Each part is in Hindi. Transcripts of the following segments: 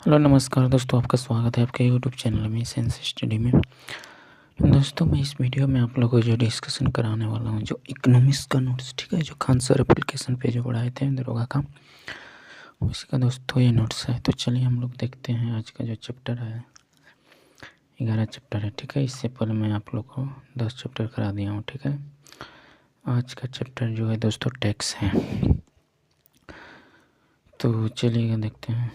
हेलो नमस्कार दोस्तों, आपका स्वागत है आपके यूट्यूब चैनल में साइंस स्टडी में। दोस्तों मैं इस वीडियो में आप लोगों को जो डिस्कशन कराने वाला हूँ, जो इकोनॉमिक्स का नोट्स, ठीक है, जो खान सर एप्लीकेशन पे जो पढ़ाए थे दरोगा का, उसी का दोस्तों ये नोट्स है। तो चलिए हम लोग देखते हैं आज का जो चैप्टर है। 11 चैप्टर है, ठीक है। इससे पहले मैं आप लोग को 10 चैप्टर करा दिया हूँ, ठीक है। आज का चैप्टर जो है दोस्तों टैक्स है। तो चलिए देखते हैं।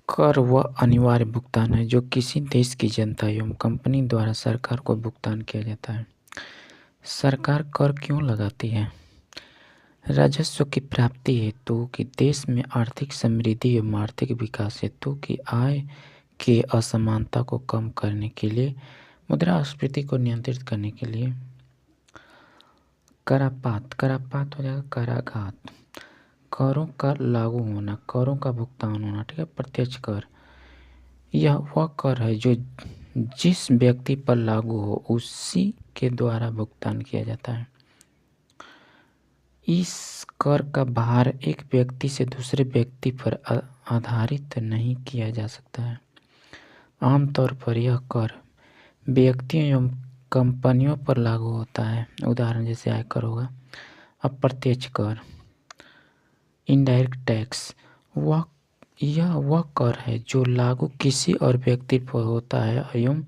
कर वह अनिवार्य भुगतान है जो किसी देश की जनता एवं कंपनी द्वारा सरकार को भुगतान किया जाता है। सरकार कर क्यों लगाती है? राजस्व की प्राप्ति हेतु कि देश में आर्थिक समृद्धि एवं आर्थिक विकास हेतु की आय के असमानता को कम करने के लिए, मुद्रास्फीति को नियंत्रित करने के लिए। करापात हो जाएगा कराघात, करों का लागू होना, करों का भुगतान होना, ठीक है। प्रत्यक्ष कर, यह वह कर है जो जिस व्यक्ति पर लागू हो उसी के द्वारा भुगतान किया जाता है। इस कर का भार एक व्यक्ति से दूसरे व्यक्ति पर आधारित नहीं किया जा सकता है। आमतौर पर यह कर व्यक्तियों एवं कंपनियों पर लागू होता है। उदाहरण जैसे आयकर होगा। अप्रत्यक्ष कर, इनडायरेक्ट टैक्स, यह वह कर है जो लागू किसी और व्यक्ति पर होता है एवं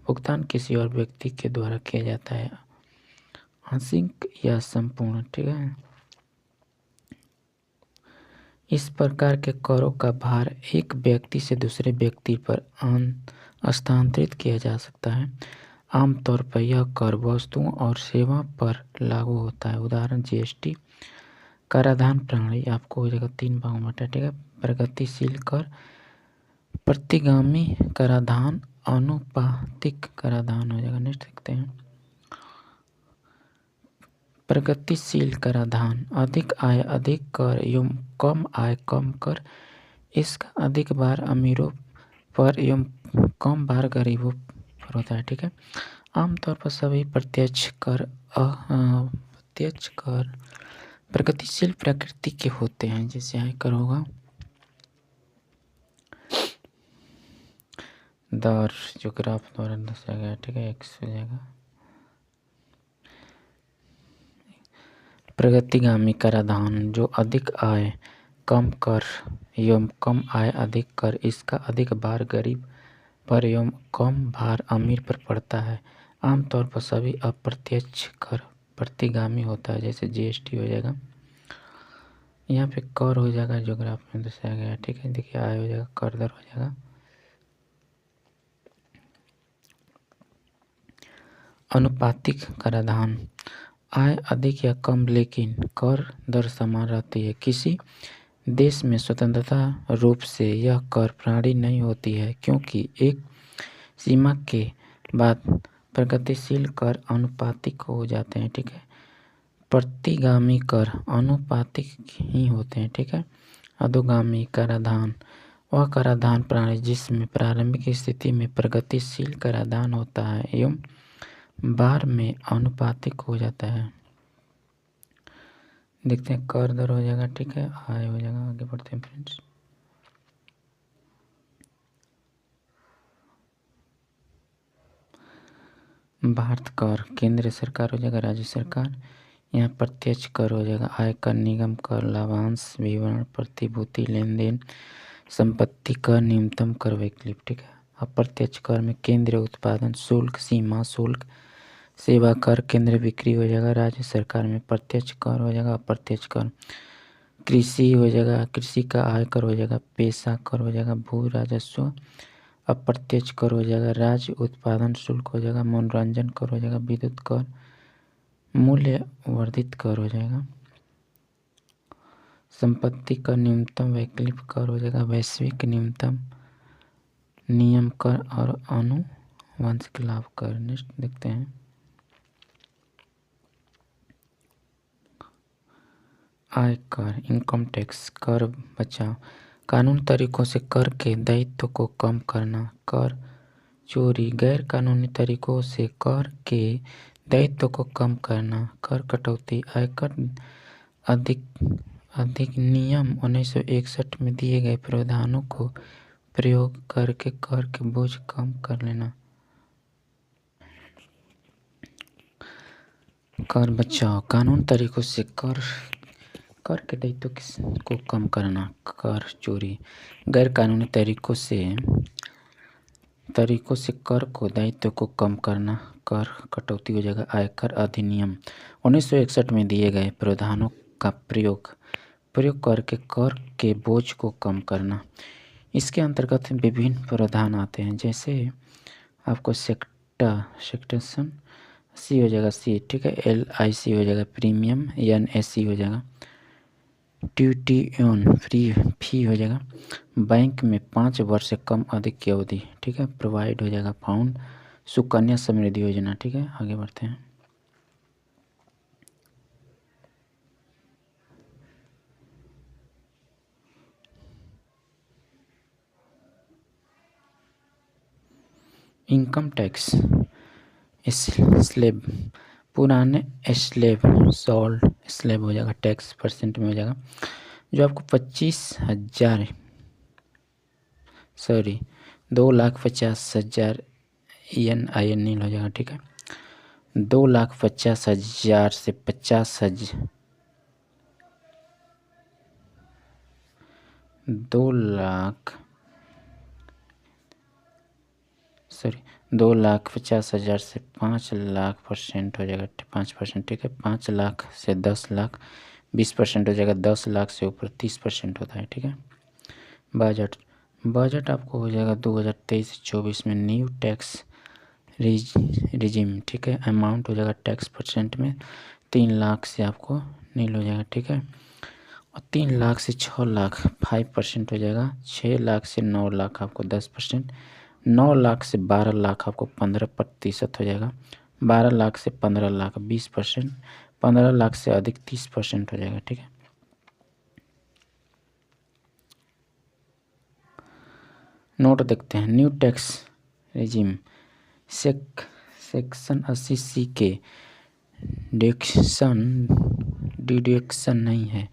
भुगतान किसी और व्यक्ति के द्वारा किया जाता है, आंशिक या संपूर्ण, ठीक है। इस प्रकार के करों का भार एक व्यक्ति से दूसरे व्यक्ति पर स्थानांतरित किया जा सकता है। आमतौर पर यह कर वस्तुओं और सेवा पर लागू होता है। उदाहरण जीएसटी। कराधान प्रणाली आपको हो जाएगा 3 भागों में, ठीक है। प्रगतिशील कर, प्रतिगामी कराधान, अनुपातिक कराधान हो जाएगा। नेक्स्ट देखते हैं। प्रगतिशील कराधान, अधिक आय अधिक कर एवं कम आय कम कर। इसका अधिक भार अमीरों पर एवं कम भार गरीबों पर होता है, ठीक है। आमतौर पर सभी प्रत्यक्ष कर अप्रत्यक्ष कर प्रगतिशील प्रकृति के होते हैं। जैसे आयकर होगा, दर जो ग्राफ द्वारा दर्शाया गया, ठीक है, एक्स हो जाएगा। प्रगतिगामी कराधान, जो अधिक आय कम कर एवं कम आय अधिक कर। इसका अधिक भार गरीब पर एवं कम भार अमीर पर पड़ता है। आमतौर पर सभी अप्रत्यक्ष कर प्रतिगामी होता है। जैसे जीएसटी हो जाएगा, यहाँ पे कर हो जाएगा जो ग्राफ में दर्शाया गया, ठीक है। देखिए आय हो जाएगा, कर दर हो जाएगा। अनुपातिक कराधान, आय अधिक या कम लेकिन कर दर समान रहती है। किसी देश में स्वतंत्रता रूप से यह कर प्रणाली नहीं होती है, क्योंकि एक सीमा के बाद प्रगतिशील कर अनुपातिक हो जाते हैं, ठीक है। प्रतिगामी कर अनुपातिक ही होते हैं, ठीक है। अधोगामी कराधान, वह कराधान प्रणाली जिसमें प्रारंभिक स्थिति में प्रगतिशील कराधान होता है एवं बार में अनुपातिक हो जाता है। देखते हैं, कर दर हो जाएगा, ठीक है, आय हो जाएगा। आगे बढ़ते हैं फ्रेंड्स। भारत कर, केंद्र सरकार हो जाएगा, राज्य सरकार। यहाँ प्रत्यक्ष कर हो जाएगा, आयकर, निगम कर, लाभांश विवरण, प्रतिभूति लेन देन, संपत्ति कर, न्यूनतम कर, वैकल्पिक, ठीक है। अप्रत्यक्ष कर में केंद्र उत्पादन शुल्क, सीमा शुल्क, सेवा कर, केंद्र बिक्री हो जाएगा। राज्य सरकार में प्रत्यक्ष कर हो जाएगा, अप्रत्यक्ष कर। कृषि हो जाएगा, कृषि का आयकर हो जाएगा। पेशा कर हो जाएगा, भू राजस्व। अप्रत्यक्ष कर हो जाएगा, राज्य उत्पादन शुल्क हो जाएगा। मनोरंजन कर हो जाएगा, विद्युत कर। मूल्य वर्धित कर हो जाएगा। संपत्ति कर न्यूनतम वैकल्पिक कर हो जाएगा। वैश्विक न्यूनतम नियम कर और आनुवंशिक लाभ कर। नेक्स्ट देखते हैं। आयकर, इनकम टैक्स, कर बचाव, कानूनी तरीकों से कर के दायित्व को कम करना। कर चोरी, गैर कानूनी तरीकों से कर के दायित्व को कम करना। कर कटौती, आयकर अधिनियम 1961 में दिए गए प्रावधानों को प्रयोग करके कर के बोझ कम कर लेना। कर बचाव कानून तरीकों से कर के दायित्व को कम करना। कर चोरी गैर कानूनी तरीकों से कर को दायित्व को कम करना। कर कटौती हो जाएगा। आयकर अधिनियम 1961 में दिए गए प्रावधानों का प्रयोग करके कर के बोझ को कम करना। इसके अंतर्गत विभिन्न प्रावधान आते हैं, जैसे आपको सेक्शन सी हो जाएगा, सी ठीक है, LIC हो जाएगा, प्रीमियम NAC हो जाएगा, ट्यूटियन फी हो जाएगा, बैंक में 5 वर्ष से कम अधिक की अवधि ठीक है, प्रोवाइड हो जाएगा, फाउंड सुकन्या समृद्धि योजना ठीक है। आगे बढ़ते हैं। इनकम टैक्स स्लेब पुराने सोल्ड स्लेब हो जाएगा, टैक्स परसेंट में हो जाएगा, जो आपको 2,50,000 INR हो जाएगा ठीक है। 2,50,000 से 50,000 2,50,000 से 5,00,000% हो जाएगा, 5% ठीक है। 5 लाख से 10 लाख 20% हो जाएगा। 10 लाख से ऊपर 30% होता है ठीक है। बजट आपको हो जाएगा 2023-24 में न्यू टैक्स रिजिम ठीक है। अमाउंट हो जाएगा टैक्स परसेंट में 3 लाख से आपको नील हो जाएगा ठीक है। और 3 लाख से 6 लाख 5% हो जाएगा। 6 लाख से 9 लाख आपको 10%। 9 लाख से 12 लाख आपको 15% हो जाएगा। 12 लाख से 15 लाख 20%। 15 लाख से अधिक 30% हो जाएगा ठीक है। नोट देखते हैं। New tax regime section 80C के डिडक्शन नहीं है।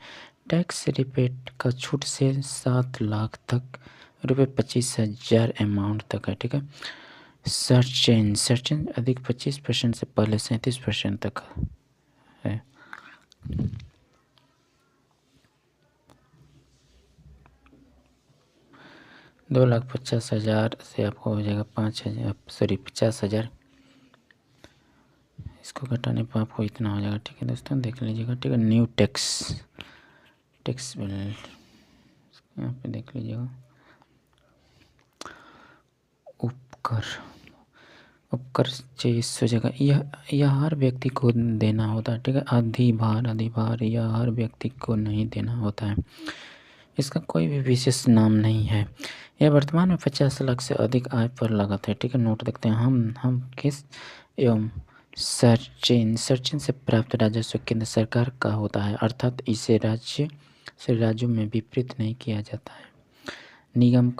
टैक्स रिबेट का छूट से 7 लाख तक रुपये 25,000 अमाउंट तक है ठीक है। सर्चेंज अधिक 25% से पहले 37% तक है। दो 2,50,000 से आपको हो जाएगा 50,000 इसको घटाने पर आपको इतना हो जाएगा ठीक है दोस्तों, देख लीजिएगा ठीक है। न्यू टैक्स बिल यहाँ पे देख लीजिएगा। उपकर 26 हो जाएगा। यह हर व्यक्ति को देना होता है ठीक है। अधिभार यह हर व्यक्ति को नहीं देना होता है। इसका कोई भी विशेष नाम नहीं है। यह वर्तमान में 50 लाख से अधिक आय पर लागत है ठीक है। नोट देखते हैं। हम किस एवं सर्चेन से प्राप्त राजस्व केंद्र सरकार का होता है, अर्थात इसे राज्यों में वितरित नहीं किया जाता है। निगम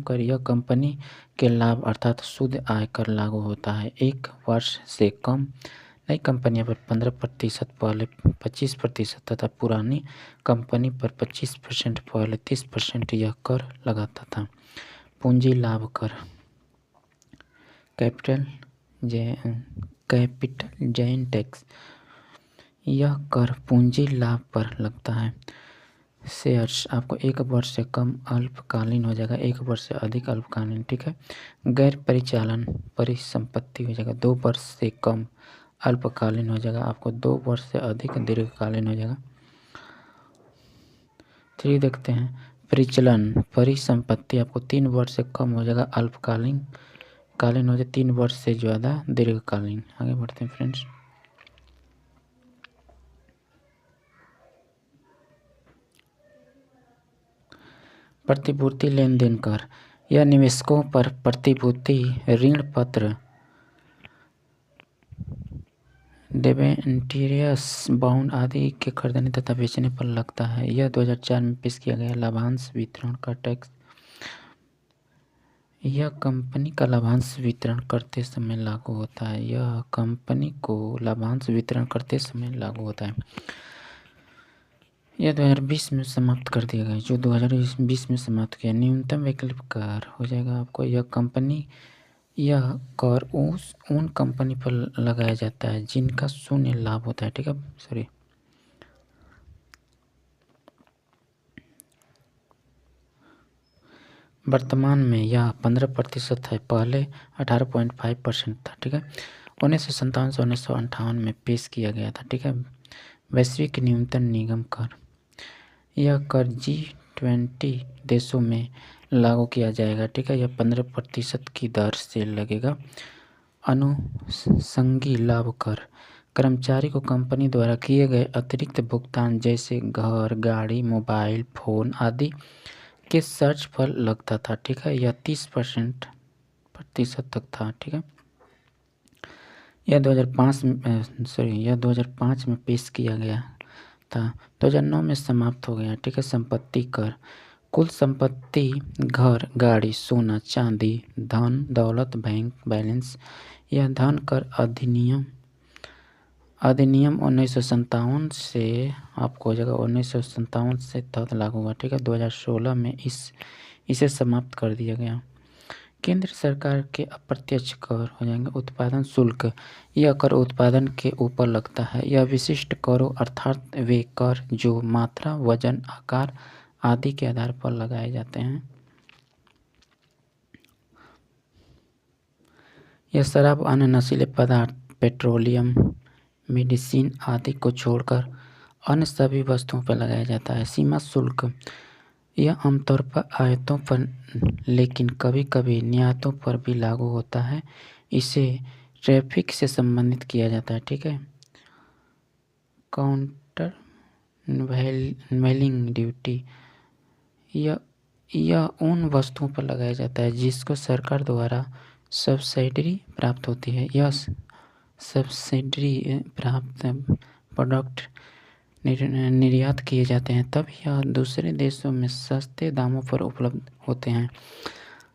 कर यह कंपनी के लाभ अर्थात शुद्ध आय कर लागू होता है। 1 वर्ष से कम नई कंपनियों पर 15% पहले 25% तथा पुरानी कंपनी पर 25% पहले 30% यह कर लगाता था। पूंजी लाभ कर कैपिटल गेन टैक्स यह कर पूंजी लाभ पर लगता है। शेयर्स आपको 1 वर्ष से कम अल्पकालीन हो जाएगा, 1 वर्ष से अधिक अल्पकालीन ठीक है। गैर परिचालन परिसंपत्ति हो जाएगा, 2 वर्ष से कम अल्पकालीन हो जाएगा, आपको 2 वर्ष से अधिक दीर्घकालीन हो जाएगा। 3 देखते हैं। परिचालन परिसंपत्ति आपको 3 वर्ष से कम हो जाएगा, अल्पकालीन हो जाए 3 वर्ष से ज़्यादा दीर्घकालीन। आगे बढ़ते हैं फ्रेंड्स। प्रतिभूति लेन देन कर यह निवेशकों पर प्रतिभूति ऋण पत्र डिबेंचर्स बॉन्ड आदि के खरीदने तथा बेचने पर लगता है। यह 2004 में पेश किया गया लाभांश वितरण का टैक्स। यह कंपनी का लाभांश वितरण करते समय लागू होता है। यह कंपनी को लाभांश वितरण करते समय लागू होता है। यह 2020 में समाप्त कर दिया गया, जो 2020 में समाप्त किया। न्यूनतम वैकल्पिक कर हो जाएगा आपको, यह कंपनी, यह कर उन कंपनी पर लगाया जाता है जिनका शून्य लाभ होता है। ठीक है, सॉरी, वर्तमान में यह 15% है, पहले 18.5% था। ठीक है, 1957 से 1958 में पेश किया गया था। ठीक है, वैश्विक न्यूनतम निगम कर, यह कर G20 देशों में लागू किया जाएगा। ठीक है, यह 15% की दर से लगेगा। अनुषंगी लाभ कर, कर्मचारी को कंपनी द्वारा किए गए अतिरिक्त भुगतान जैसे घर, गाड़ी, मोबाइल फोन आदि के सर्च पर लगता था। ठीक है, यह 30% तक था। ठीक है, यह 2005 में पेश किया गया था, 2009 में समाप्त हो गया। ठीक है, संपत्ति कर, कुल संपत्ति, घर, गाड़ी, सोना, चांदी, धन दौलत, बैंक बैलेंस, यह धन कर अधिनियम 1957 से आपको हो जाएगा, 1957 से तहत लागू हुआ। ठीक है, 2016 में इसे समाप्त कर दिया गया। केंद्र सरकार के अप्रत्यक्ष कर हो जाएंगे। उत्पादन शुल्क, यह कर उत्पादन के ऊपर लगता है। यह विशिष्ट करों अर्थात वे कर जो मात्रा, वजन, आकार आदि के आधार पर लगाए जाते हैं। यह शराब, अन्य नशीले पदार्थ, पेट्रोलियम, मेडिसिन आदि को छोड़कर अन्य सभी वस्तुओं पर लगाया जाता है। सीमा शुल्क, यह आमतौर पर आयातों पर लेकिन कभी कभी निर्यातों पर भी लागू होता है। इसे ट्रैफिक से संबंधित किया जाता है। ठीक है, काउंटर वैलिंग ड्यूटी, यह उन वस्तुओं पर लगाया जाता है जिसको सरकार द्वारा सब्सिडी प्राप्त होती है। यह सब्सिडी प्राप्त प्रोडक्ट निर्यात किए जाते हैं तब यह दूसरे देशों में सस्ते दामों पर उपलब्ध होते हैं,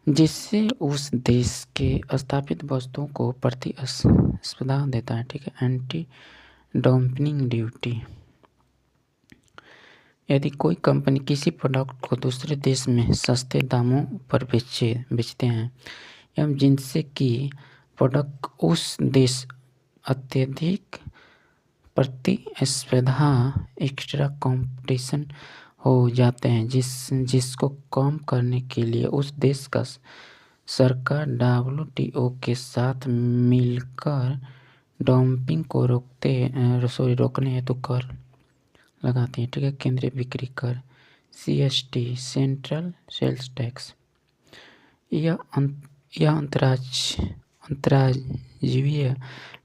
जिससे उस देश के स्थापित वस्तुओं को प्रतिस्पर्धा देता है। ठीक है, एंटी डंपिंग ड्यूटी, यदि कोई कंपनी किसी प्रोडक्ट को दूसरे देश में सस्ते दामों पर बेचते हैं एवं जिनसे कि प्रोडक्ट उस देश अत्यधिक प्रतिस्पर्धा एक्स्ट्रा कंपटीशन हो जाते हैं, जिसको कम करने के लिए उस देश का सरकार WTO के साथ मिलकर डंपिंग को रोकने हेतु कर लगाती है। ठीक है, केंद्रीय बिक्री कर, CST, सेंट्रल सेल्स टैक्स, यह अंतर्राज्यीय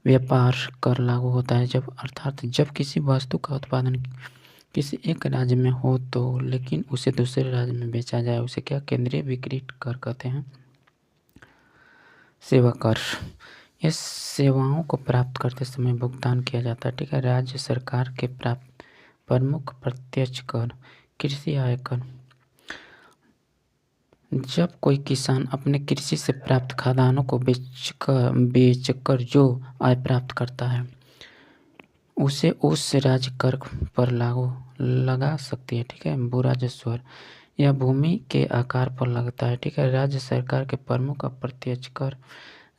व्यापार कर लागू होता है जब किसी वस्तु का उत्पादन किसी एक राज्य में हो तो लेकिन उसे दूसरे राज्य में बेचा जाए, उसे क्या केंद्रीय बिक्री कर कहते हैं। सेवा कर, यह सेवाओं को प्राप्त करते समय भुगतान किया जाता है। ठीक है, राज्य सरकार के प्राप्त प्रमुख प्रत्यक्ष कर, कृषि आय कर, जब कोई किसान अपने कृषि से प्राप्त खाद्यान्नों को बेचकर जो आय प्राप्त करता है उसे उस राज्य कर पर लगा सकती है। ठीक है, भू राजस्व, यह भूमि के आकार पर लगता है। ठीक है, राज्य सरकार के प्रमुख अप्रत्यक्ष कर,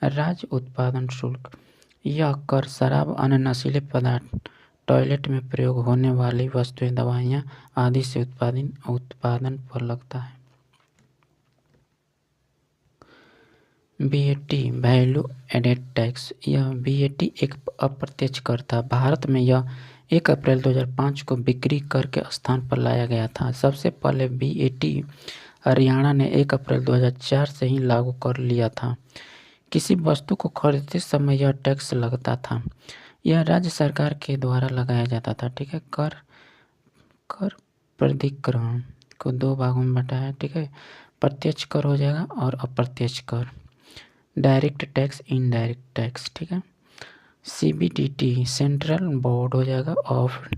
राज्य उत्पादन शुल्क, यह कर शराब, अन्य नशीले पदार्थ, टॉयलेट में प्रयोग होने वाली वस्तुएं, दवाइयाँ आदि से उत्पादन पर लगता है। VAT, वैल्यू एडेड टैक्स, यह VAT एक अप्रत्यक्ष कर था। भारत में यह 1 अप्रैल 2005 को बिक्री कर के स्थान पर लाया गया था। सबसे पहले VAT हरियाणा ने 1 अप्रैल 2004 से ही लागू कर लिया था। किसी वस्तु को खरीदते समय यह टैक्स लगता था। यह राज्य सरकार के द्वारा लगाया जाता था। ठीक है, कर प्राधिकरण को 2 भागों में बांटा है। ठीक है, प्रत्यक्ष कर हो जाएगा और अप्रत्यक्ष कर, डायरेक्ट टैक्स, इनडायरेक्ट टैक्स। ठीक है, CBDT सेंट्रल बोर्ड हो जाएगा ऑफ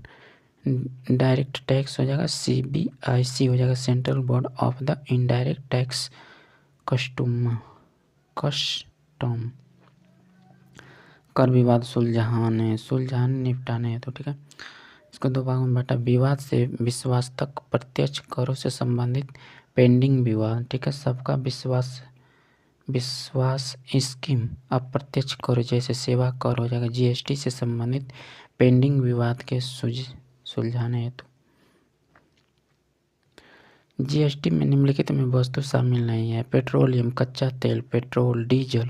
डायरेक्ट टैक्स हो जाएगा, CBIC हो जाएगा central board of the indirect tax custom. कर विवाद सुलझाने निपटाने है तो ठीक है, इसको दो भागों में बांटा। विवाद से विश्वास तक प्रत्यक्ष करों से संबंधित पेंडिंग विवाद, ठीक है। सबका विश्वास स्कीम अप्रत्यक्ष करों जैसे सेवा कर हो जाएगा। जीएसटी से संबंधित पेंडिंग विवाद के सुलझाने हेतु जीएसटी में निम्नलिखित में वस्तु शामिल नहीं है। पेट्रोलियम, कच्चा तेल, पेट्रोल, डीजल,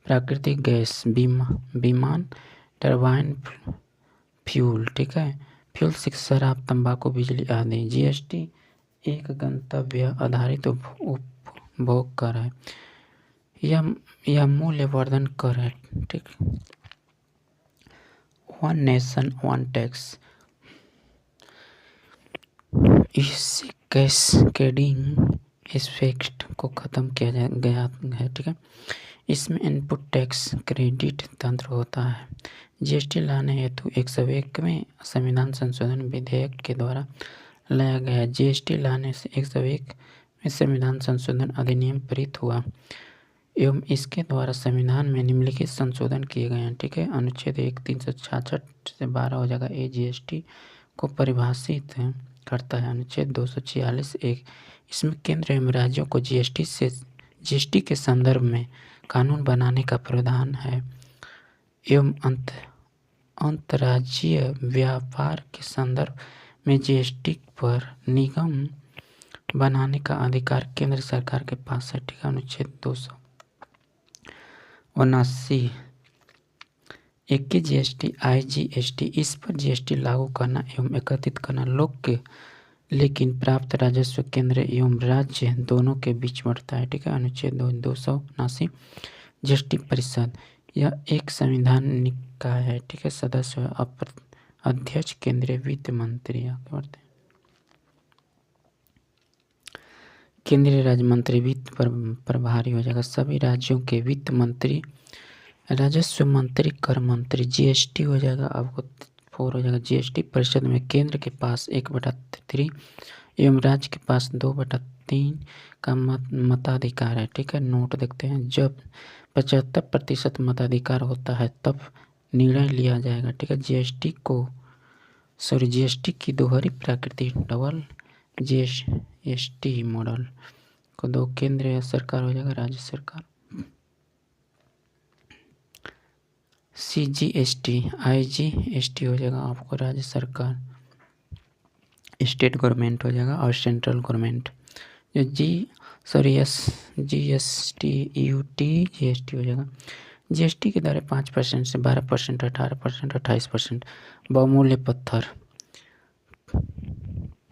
प्राकृतिक गैस, विमान टरबाइन फ्यूल, ठीक है। फ्यूल से शराब, तंबाकू, बिजली आदि। जीएसटी एक गंतव्य आधारित उपभोग कर है। यह मूल्य वर्धन कर है, ठीक। वन नेशन वन टैक्स, इससे कैस्केडिंग इफेक्ट को खत्म किया गया है, ठीक है। इसमें इनपुट टैक्स क्रेडिट तंत्र होता है। जीएसटी लाने हेतु 101वें संविधान संशोधन विधेयक के द्वारा लाया गया। जीएसटी लाने से 101वें संविधान संशोधन अधिनियम पारित हुआ एवं इसके द्वारा संविधान में निम्नलिखित संशोधन किए गए हैं, ठीक है। अनुच्छेद 1 366 से 12 हो जाएगा। ये जीएसटी को परिभाषित करता है। अनुच्छेद 246 1, इसमें केंद्र एवं राज्यों को जीएसटी के संदर्भ में कानून बनाने का प्रावधान है एवं अंतर्राज्यीय व्यापार के संदर्भ में जीएसटी पर निगम बनाने का अधिकार केंद्र सरकार के पास है, ठीक है। अनुच्छेद 279 1 जीएसटी आईजीएसटी, इस पर जीएसटी लागू करना एवं एकत्रित करना लोक लेकिन प्राप्त राजस्व केंद्र एवं राज्य दोनों के बीच बढ़ता है, ठीक है। अनुच्छेद 279 जीएसटी परिषद, यह एक संविधान निकाय है, ठीक है। सदस्य अध्यक्ष केंद्रीय वित्त मंत्री करते हैं। केंद्रीय राज्य मंत्री वित्त पर प्रभारी हो जाएगा। सभी राज्यों के वित्त मंत्री, राजस्व मंत्री, कर मंत्री। जीएसटी हो जाएगा आपको 4 हो जाएगा। जीएसटी परिषद में केंद्र के पास 1/3 एवं राज्य के पास 2/3 का मताधिकार है, ठीक है। नोट देखते हैं, जब 75% मताधिकार होता है तब निर्णय लिया जाएगा, ठीक है। जीएसटी की दोहरी प्रकृति, डबल जीएसटी मॉडल को 2 केंद्रीय सरकार हो जाएगा, राज्य सरकार। सीजीएसटी आईजीएसटी हो जाएगा आपको राज्य सरकार, स्टेट गवर्नमेंट हो जाएगा और सेंट्रल गवर्नमेंट। जो जीएसटी यूटी जीएसटी हो जाएगा। जीएसटी की दरें 5% से 12%, 18%, 28%। बहुमूल्य पत्थर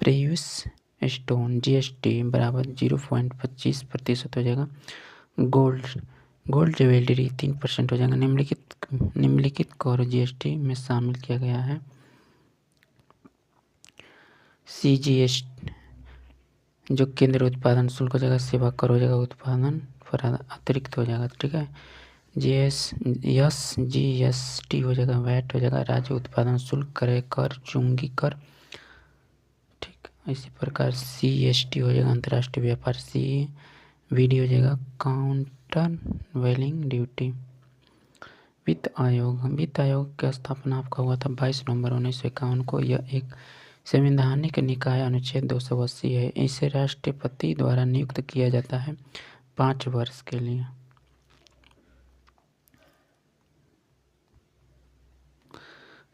प्रेशियस स्टोन जीएसटी बराबर 0.25% हो जाएगा। गोल्ड ज्वेलरी 3% हो जाएगा। निम्नलिखित कर जीएसटी में शामिल किया गया है। सीजीएसटी जो केंद्र उत्पादन शुल्क हो जाएगा, सेवा कर हो जाएगा, उत्पादन पर अतिरिक्त हो जाएगा, ठीक है। जीएसटी हो जाएगा, वैट हो जाएगा, राज्य उत्पादन शुल्क, क्रय कर, चुंगी कर, ठीक। इसी प्रकार सीएसटी हो जाएगा, अंतर्राष्ट्रीय व्यापार। सीवीडी हो जाएगा, काउंटर वेलिंग ड्यूटी। वित्त आयोग की स्थापना आपका हुआ था 22 नवंबर 1951 को। यह एक संवैधानिक निकाय अनुच्छेद 280 है। इसे राष्ट्रपति द्वारा नियुक्त किया जाता है 5 वर्ष के लिए।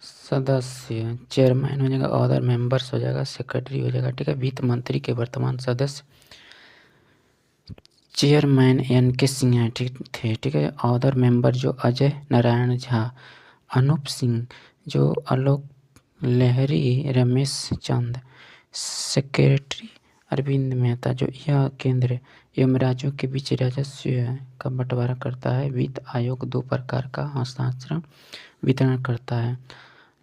सदस्य चेयरमैन हो जाएगा, अदर मेंबर्स हो जाएगा, सेक्रेटरी हो जाएगा, ठीक है। वित्त मंत्री के वर्तमान सदस्य चेयरमैन एन.के. सिंह थे, ठीक है। अदर मेंबर जो अजय नारायण झा, अनूप सिंह, जो आलोक लहरी, रमेश चंद। सेक्रेटरी अरविंद मेहता, जो यह केंद्र एवं राज्यों के बीच राजस्व का बंटवारा करता है। वित्त आयोग 2 प्रकार का हस्तांतरण वितरण करता है।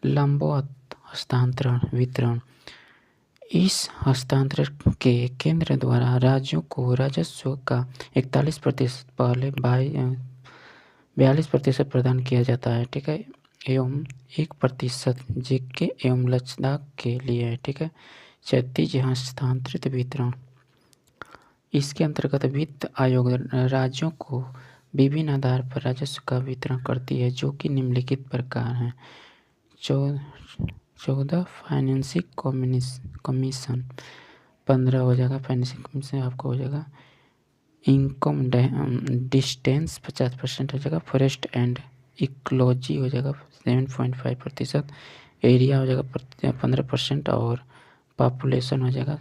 लंबवत हस्तांतरण वितरण, इस हस्तांतरण के केंद्र द्वारा राज्यों को राजस्व का 41% पहले 42% प्रदान किया जाता है, ठीक है। एवं 1% जेके एवं लद्दाख के लिए, ठीक है। क्षैतिज हस्तांतरित वितरण, इसके अंतर्गत वित्त आयोग राज्यों को विभिन्न आधार पर राजस्व का वितरण करती है, जो कि निम्नलिखित प्रकार हैं। 14 फाइनेंसिंग कमीशन, 15 हो जाएगा फाइनेंसिंग कमीशन आपको हो जाएगा। इनकम डिस्टेंस 50% हो जाएगा। फॉरेस्ट एंड इकोलॉजी हो जाएगा 7.5%। एरिया हो जाएगा 15% और पॉपुलेशन हो जाएगा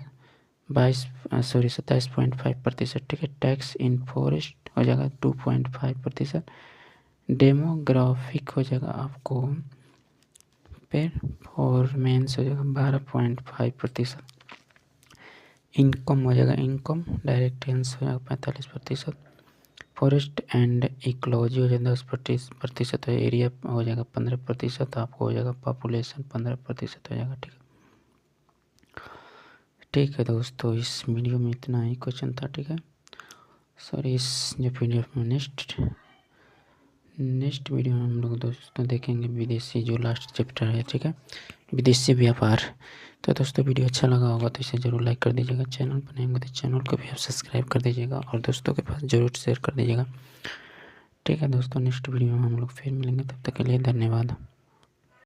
27.5%। ठीक है। टैक्स इन फॉरेस्ट हो जाएगा 2.5%। डेमोग्राफिक हो जाएगा आपको परफॉर्मेंस हो जाएगा 12.5%। इनकम हो जाएगा इनकम डायरेक्ट एंस हो जाएगा 45%। फॉरेस्ट एंड इकोलॉजी हो जाएगा 10%। एरिया हो जाएगा 15%। आपको हो जाएगा पॉपुलेशन 15% हो जाएगा। ठीक है। ठीक है दोस्तों, इस वीडियो में इतना ही क्वेश्चन था। ठीक है। सॉरी, इस जो वीडियो में नेक्स्ट वीडियो में हम लोग दोस्तों देखेंगे विदेशी जो लास्ट चैप्टर है। ठीक है, विदेशी व्यापार। तो दोस्तों वीडियो अच्छा लगा होगा तो इसे ज़रूर लाइक कर दीजिएगा। चैनल पर नहीं तो चैनल को भी आप सब्सक्राइब कर दीजिएगा और दोस्तों के पास ज़रूर शेयर कर दीजिएगा। ठीक है दोस्तों, नेक्स्ट वीडियो में हम लोग फिर मिलेंगे, तब तक के लिए धन्यवाद।